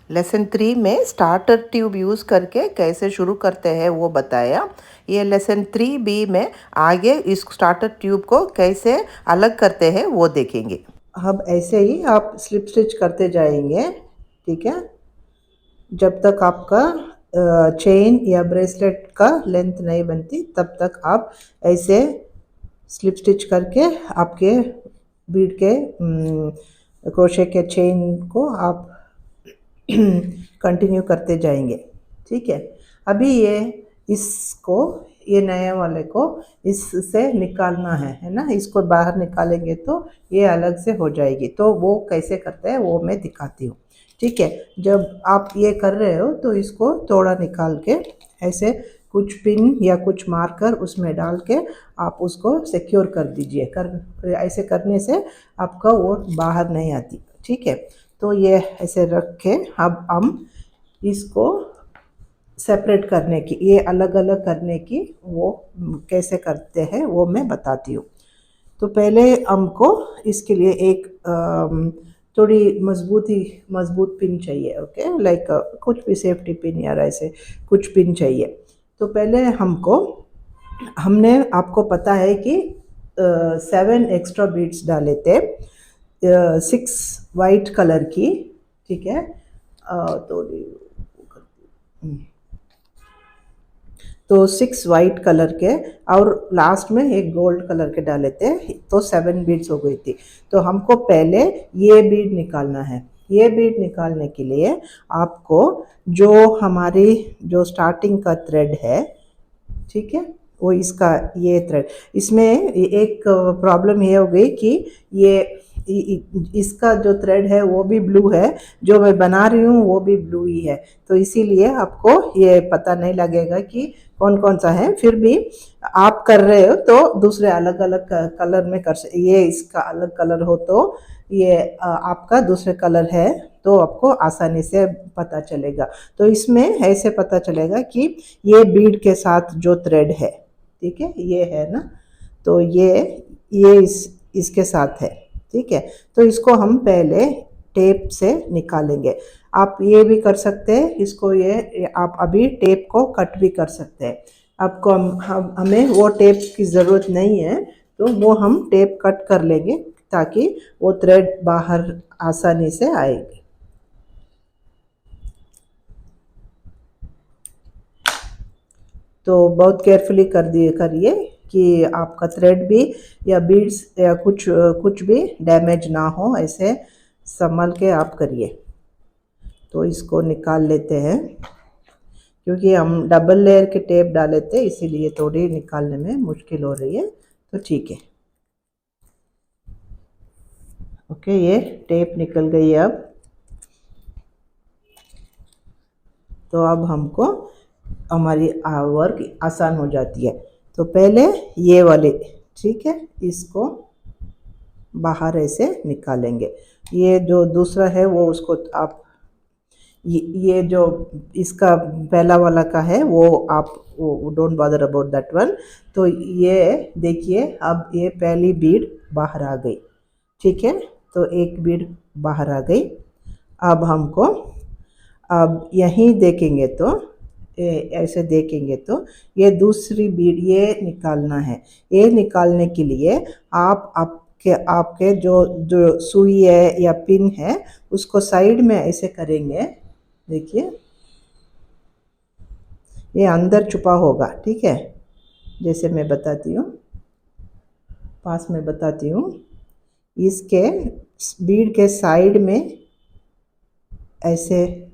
Lesson 3 में starter tube use करके कैसे शुरू करते हैं वो बताया। ये लेसन 3B में आगे इस स्टार्टर ट्यूब को कैसे अलग करते हैं वो देखेंगे। अब ऐसे ही आप स्लिप स्टिच करते जाएंगे, ठीक है, जब तक आपका चेन या ब्रेसलेट का लेंथ नहीं बनती तब तक आप ऐसे स्लिप स्टिच करके आपके बीड के क्रोशे के चेन को आप कंटिन्यू करते जाएंगे, ठीक है। अभी ये नए वाले को इससे निकालना है ना, इसको बाहर निकालेंगे तो ये अलग से हो जाएगी। तो वो कैसे करते हैं वो मैं दिखाती हूँ, ठीक है। जब आप ये कर रहे हो तो इसको थोड़ा निकाल के ऐसे कुछ पिन या कुछ मार्कर उसमें डाल के आप उसको सिक्योर कर दीजिए। ऐसे करने से आपका वो बाहर नहीं आती, ठीक है। तो ये ऐसे रख के अब हम इसको सेपरेट करने की, ये अलग अलग करने की वो कैसे करते हैं वो मैं बताती हूँ। तो पहले हमको इसके लिए एक थोड़ी मजबूत पिन चाहिए, ओके, लाइक कुछ भी सेफ्टी पिन या ऐसे कुछ पिन चाहिए। तो पहले हमने आपको पता है कि 7 एक्स्ट्रा बीड्स डाले थे, 6 वाइट कलर की, ठीक है। तो 6 वाइट कलर के और लास्ट में एक गोल्ड कलर के डाले थे, तो 7 बीड्स हो गई थी। तो हमको पहले ये बीड निकालना है। ये बीड निकालने के लिए आपको जो हमारी जो स्टार्टिंग का थ्रेड है, ठीक है, वो इसका ये थ्रेड, इसमें एक प्रॉब्लम ये हो गई कि ये इसका जो थ्रेड है वो भी ब्लू है, जो मैं बना रही हूँ वो भी ब्लू ही है। तो इसीलिए आपको ये पता नहीं लगेगा कि कौन कौन सा है। फिर भी आप कर रहे हो तो दूसरे अलग अलग कलर में कर सकते, ये इसका अलग कलर हो तो ये आपका दूसरे कलर है, तो आपको आसानी से पता चलेगा। तो इसमें ऐसे पता चलेगा कि ये बीड के साथ जो थ्रेड है, ठीक है, ये है ना, तो ये इसके साथ है, ठीक है। तो इसको हम पहले टेप से निकालेंगे। आप ये भी कर सकते हैं, इसको ये आप अभी टेप को कट भी कर सकते हैं। आपको हमें वो टेप की ज़रूरत नहीं है, तो वो हम टेप कट कर लेंगे ताकि वो थ्रेड बाहर आसानी से आएगी। तो बहुत केयरफुली करिए कि आपका थ्रेड भी या बीड्स या कुछ भी डैमेज ना हो, ऐसे संभल के आप करिए। तो इसको निकाल लेते हैं, क्योंकि हम डबल लेयर के टेप डाले थे इसीलिए थोड़ी निकालने में मुश्किल हो रही है। तो ठीक है, ओके, ये टेप निकल गई है अब। तो अब हमको हमारी वर्क आसान हो जाती है। तो पहले ये वाले, ठीक है, इसको बाहर ऐसे निकालेंगे। ये जो दूसरा है वो उसको आप ये जो इसका पहला वाला का है वो आप don't bother about that one. तो ये देखिए अब ये पहली बीड बाहर आ गई, ठीक है। तो एक बीड बाहर आ गई। अब हमको अब यहीं देखेंगे तो ऐसे देखेंगे तो ये दूसरी बीड ये निकालना है। ये निकालने के लिए आप आपके जो जो सुई है या पिन है उसको साइड में ऐसे करेंगे। देखिए ये अंदर छुपा होगा, ठीक है, जैसे मैं बताती हूँ, पास में बताती हूँ। इसके बीड के साइड में ऐसे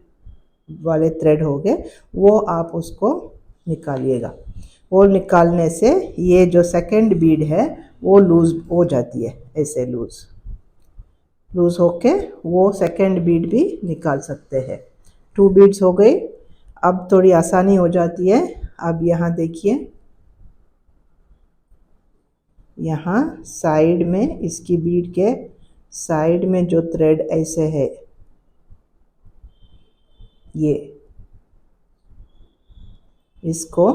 वाले थ्रेड हो गए, वो आप उसको निकालिएगा। वो निकालने से ये जो सेकंड बीड है वो लूज हो जाती है, ऐसे लूज होके वो सेकंड बीड भी निकाल सकते हैं। 2 बीड्स हो गई, अब थोड़ी आसानी हो जाती है। अब यहाँ देखिए, यहाँ साइड में इसकी बीड के साइड में जो थ्रेड ऐसे है, ये इसको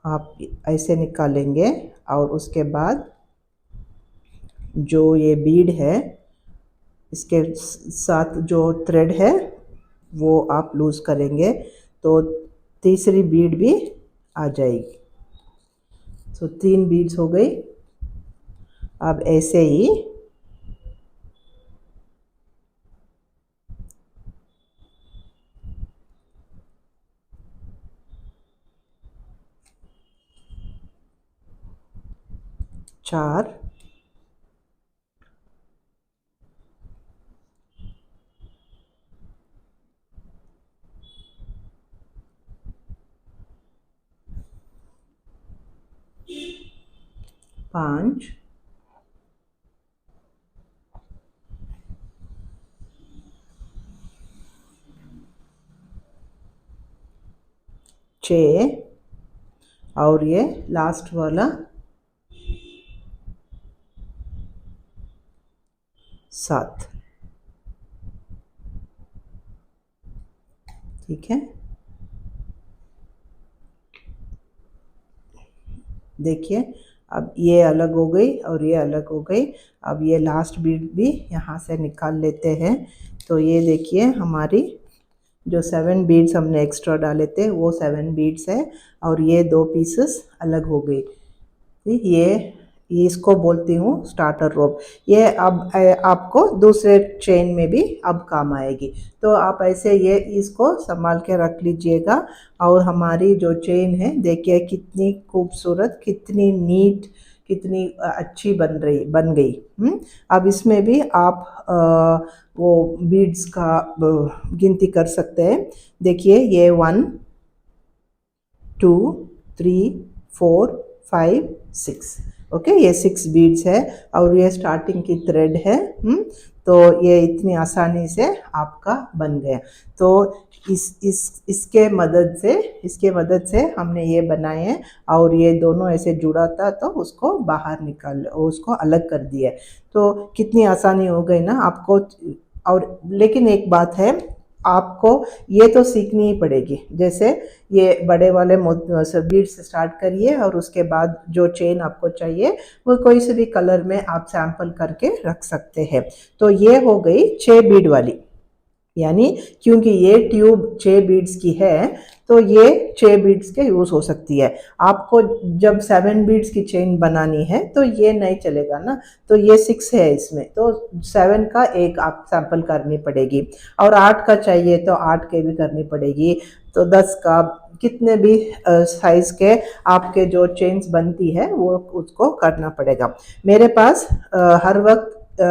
आप ऐसे निकालेंगे और उसके बाद जो ये बीड है इसके साथ जो थ्रेड है वो आप लूज़ करेंगे तो तीसरी बीड भी आ जाएगी। तो 3 बीड्स हो गई। अब ऐसे ही चार, 5, 6 और ये लास्ट वाला 7। ठीक है, देखिए अब ये अलग हो गई और ये अलग हो गई। अब ये लास्ट बीड भी यहाँ से निकाल लेते हैं। तो ये देखिए हमारी जो 7 बीड्स हमने एक्स्ट्रा डाले थे वो 7 बीड्स है और ये 2 पीसेस अलग हो गई। ये इसको बोलती हूँ स्टार्टर रोप। ये अब आपको दूसरे चेन में भी अब काम आएगी। तो आप ऐसे ये इसको संभाल के रख लीजिएगा। और हमारी जो चेन है देखिए कितनी खूबसूरत, कितनी नीट, कितनी अच्छी बन गई। अब इसमें भी आप वो बीड्स का गिनती कर सकते हैं। देखिए ये 1 2 3 4 5 6। ओके, ये 6 बीड्स है और ये स्टार्टिंग की थ्रेड है। तो ये इतनी आसानी से आपका बन गया। तो इसके मदद से हमने ये बनाए हैं और ये दोनों ऐसे जुड़ा था तो उसको बाहर उसको अलग कर दिया। तो कितनी आसानी हो गई ना आपको। और लेकिन एक बात है, आपको ये तो सीखनी ही पड़ेगी। जैसे ये बड़े वाले बीड्स से स्टार्ट करिए और उसके बाद जो चेन आपको चाहिए वो कोई से भी कलर में आप सैंपल करके रख सकते हैं। तो ये हो गई 6 बीड वाली, यानी क्योंकि ये ट्यूब 6 बीड्स की है तो ये 6 बीड्स के यूज़ हो सकती है। आपको जब 7 बीड्स की चेन बनानी है तो ये नहीं चलेगा ना। तो ये 6 है इसमें, तो 7 का एक आप सैंपल करनी पड़ेगी और 8 का चाहिए तो 8 के भी करनी पड़ेगी। तो 10 का, कितने भी साइज़ के आपके जो चेन्स बनती है वो उसको करना पड़ेगा। मेरे पास हर वक्त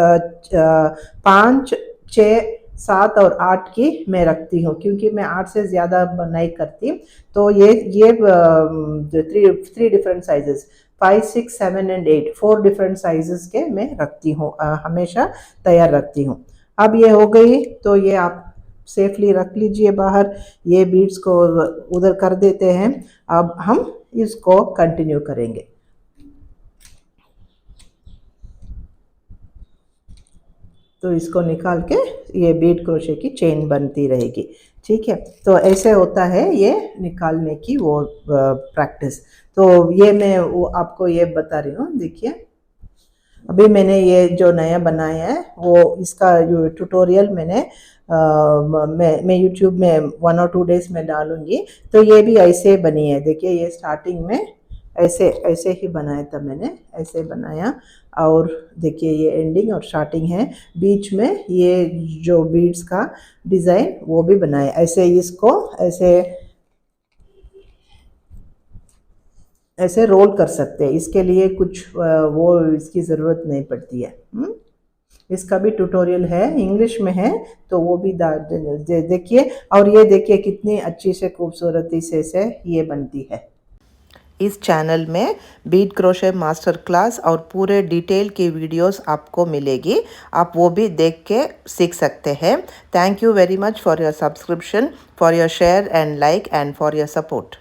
5, 6, 7 और 8 की मैं रखती हूँ क्योंकि मैं 8 से ज़्यादा नहीं करती। तो ये three different sizes 5, 6, 7 and 8 4 different sizes के मैं रखती हूँ, हमेशा तैयार रखती हूँ। अब ये हो गई तो ये आप सेफली रख लीजिए बाहर। ये बीड्स को उधर कर देते हैं। अब हम इसको कंटिन्यू करेंगे। तो इसको निकाल के ये बीड क्रोशे की चेन बनती रहेगी। ठीक है, तो ऐसे होता है ये निकालने की वो प्रैक्टिस। तो ये मैं वो आपको ये बता रही हूँ। देखिए अभी मैंने ये जो नया बनाया है वो इसका ट्यूटोरियल मैं YouTube में 1 और 2 डेज में डालूंगी। तो ये भी ऐसे बनी है। देखिए ये स्टार्टिंग में ऐसे ऐसे ही बनाया था मैंने, ऐसे बनाया। और देखिए ये एंडिंग और स्टार्टिंग है। बीच में ये जो बीड्स का डिज़ाइन वो भी बनाया। ऐसे इसको ऐसे रोल कर सकते हैं। इसके लिए कुछ वो इसकी ज़रूरत नहीं पड़ती है। इसका भी ट्यूटोरियल है, इंग्लिश में है, तो वो भी देखिए। और ये देखिए कितनी अच्छी से खूबसूरती से ये बनती है। इस चैनल में बीड क्रोशे मास्टर क्लास और पूरे डिटेल की वीडियोस आपको मिलेगी। आप वो भी देख के सीख सकते हैं। Thank you very much for your subscription, for your share and like and for your support.